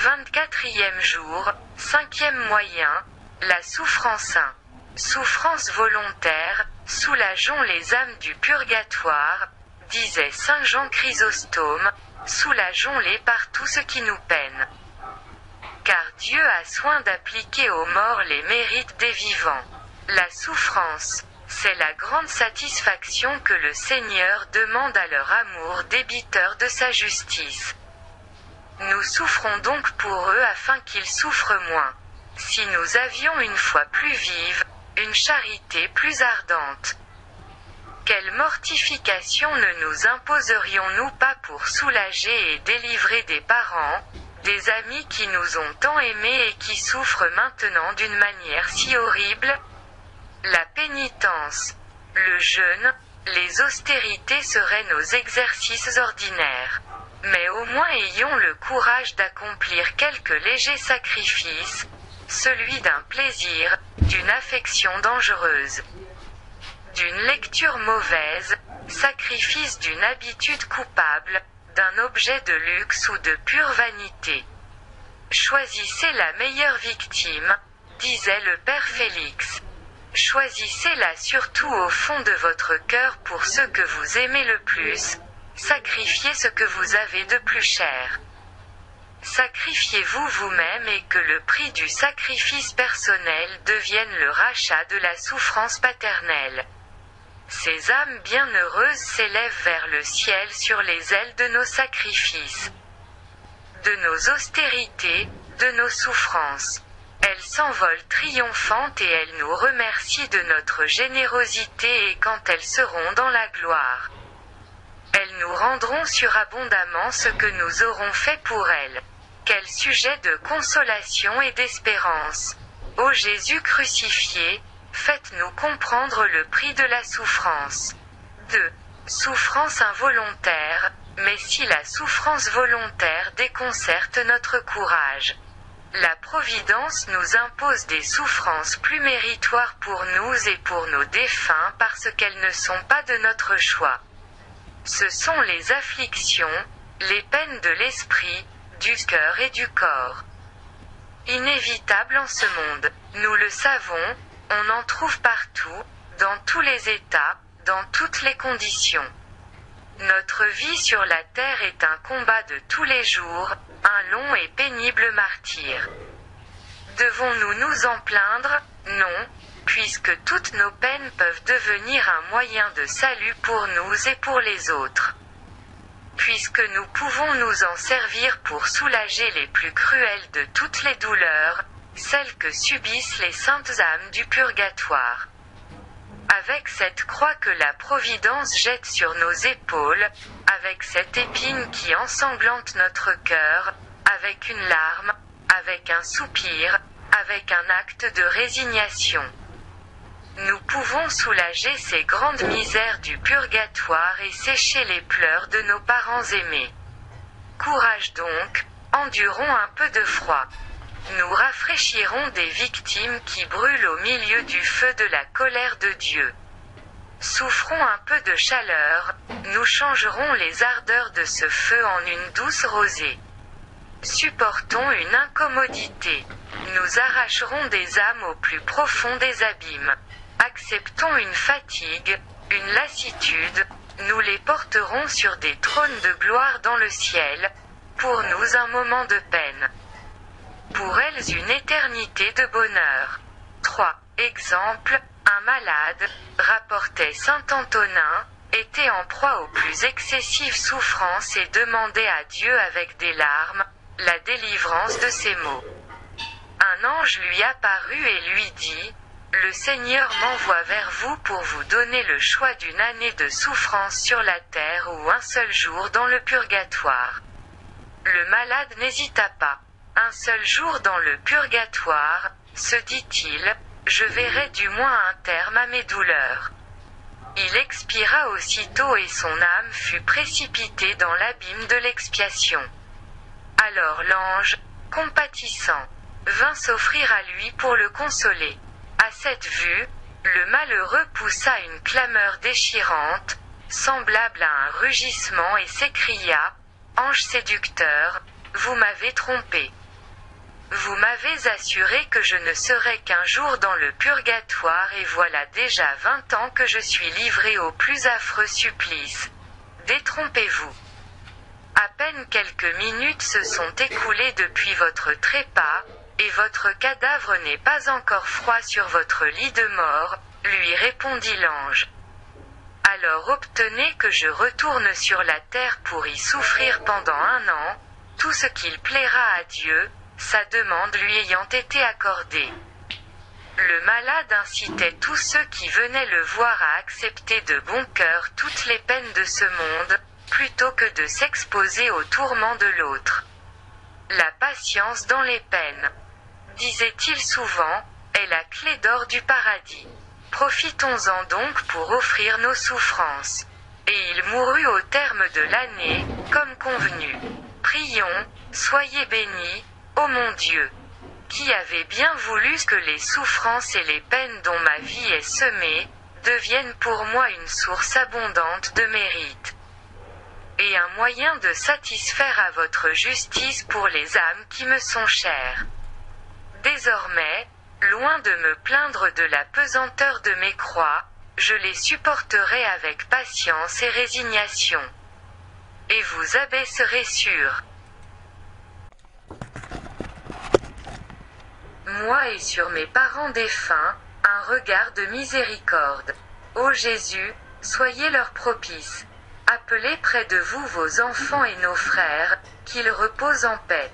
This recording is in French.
24e jour, 5e moyen, la souffrance 1. Souffrance volontaire, soulageons les âmes du purgatoire, disait saint Jean Chrysostome, soulageons-les par tout ce qui nous peine. Car Dieu a soin d'appliquer aux morts les mérites des vivants. La souffrance, c'est la grande satisfaction que le Seigneur demande à leur amour débiteur de sa justice. Nous souffrons donc pour eux afin qu'ils souffrent moins. Si nous avions une foi plus vive, une charité plus ardente. Quelle mortification ne nous imposerions-nous pas pour soulager et délivrer des parents, des amis qui nous ont tant aimés et qui souffrent maintenant d'une manière si horrible? La pénitence, le jeûne, les austérités seraient nos exercices ordinaires. Mais au moins ayons le courage d'accomplir quelques légers sacrifices, celui d'un plaisir, d'une affection dangereuse, d'une lecture mauvaise, sacrifice d'une habitude coupable, d'un objet de luxe ou de pure vanité. Choisissez la meilleure victime, disait le père Félix. Choisissez-la surtout au fond de votre cœur pour ceux que vous aimez le plus, sacrifiez ce que vous avez de plus cher. Sacrifiez-vous vous-même et que le prix du sacrifice personnel devienne le rachat de la souffrance paternelle. Ces âmes bienheureuses s'élèvent vers le ciel sur les ailes de nos sacrifices, de nos austérités, de nos souffrances. Elles s'envolent triomphantes et elles nous remercient de notre générosité et quand elles seront dans la gloire, elles nous rendront surabondamment ce que nous aurons fait pour elles. Quel sujet de consolation et d'espérance! Ô Jésus crucifié, faites-nous comprendre le prix de la souffrance. 2. Souffrance involontaire, mais si la souffrance volontaire déconcerte notre courage. La Providence nous impose des souffrances plus méritoires pour nous et pour nos défunts parce qu'elles ne sont pas de notre choix. Ce sont les afflictions, les peines de l'esprit, du cœur et du corps. Inévitables en ce monde, nous le savons, on en trouve partout, dans tous les états, dans toutes les conditions. Notre vie sur la terre est un combat de tous les jours, un long et pénible martyre. Devons-nous nous en plaindre? Non, puisque toutes nos peines peuvent devenir un moyen de salut pour nous et pour les autres. Puisque nous pouvons nous en servir pour soulager les plus cruelles de toutes les douleurs, celles que subissent les saintes âmes du purgatoire. Avec cette croix que la Providence jette sur nos épaules, avec cette épine qui ensanglante notre cœur, avec une larme, avec un soupir, avec un acte de résignation. Nous pouvons soulager ces grandes misères du purgatoire et sécher les pleurs de nos parents aimés. Courage donc, endurons un peu de froid. Nous rafraîchirons des victimes qui brûlent au milieu du feu de la colère de Dieu. Souffrons un peu de chaleur, nous changerons les ardeurs de ce feu en une douce rosée. Supportons une incommodité. Nous arracherons des âmes au plus profond des abîmes. Acceptons une fatigue, une lassitude, nous les porterons sur des trônes de gloire dans le ciel, pour nous un moment de peine. Pour elles une éternité de bonheur. 3. Exemple, un malade, rapportait saint Antonin, était en proie aux plus excessives souffrances et demandait à Dieu avec des larmes, la délivrance de ses maux. Un ange lui apparut et lui dit, « Le Seigneur m'envoie vers vous pour vous donner le choix d'une année de souffrance sur la terre ou un seul jour dans le purgatoire. » Le malade n'hésita pas. Un seul jour dans le purgatoire, se dit-il, je verrai du moins un terme à mes douleurs. Il expira aussitôt et son âme fut précipitée dans l'abîme de l'expiation. Alors l'ange, compatissant, vint s'offrir à lui pour le consoler. À cette vue, le malheureux poussa une clameur déchirante, semblable à un rugissement et s'écria, « Ange séducteur, vous m'avez trompé. Vous m'avez assuré que je ne serais qu'un jour dans le purgatoire et voilà déjà 20 ans que je suis livré au plus affreux supplice. Détrompez-vous. À peine quelques minutes se sont écoulées depuis votre trépas, et votre cadavre n'est pas encore froid sur votre lit de mort, lui répondit l'ange. Alors obtenez que je retourne sur la terre pour y souffrir pendant 1 an, tout ce qu'il plaira à Dieu, sa demande lui ayant été accordée. Le malade incitait tous ceux qui venaient le voir à accepter de bon cœur toutes les peines de ce monde, plutôt que de s'exposer aux tourments de l'autre. La patience dans les peines, disait-il souvent, est la clé d'or du paradis. Profitons-en donc pour offrir nos souffrances. Et il mourut au terme de l'année, comme convenu. Prions, soyez bénis, ô mon Dieu, qui avez bien voulu que les souffrances et les peines dont ma vie est semée, deviennent pour moi une source abondante de mérite. Et un moyen de satisfaire à votre justice pour les âmes qui me sont chères. Désormais, loin de me plaindre de la pesanteur de mes croix, je les supporterai avec patience et résignation. Et vous abaisserez sur moi et sur mes parents défunts, un regard de miséricorde. Ô Jésus, soyez leur propice. Appelez près de vous vos enfants et nos frères, qu'ils reposent en paix.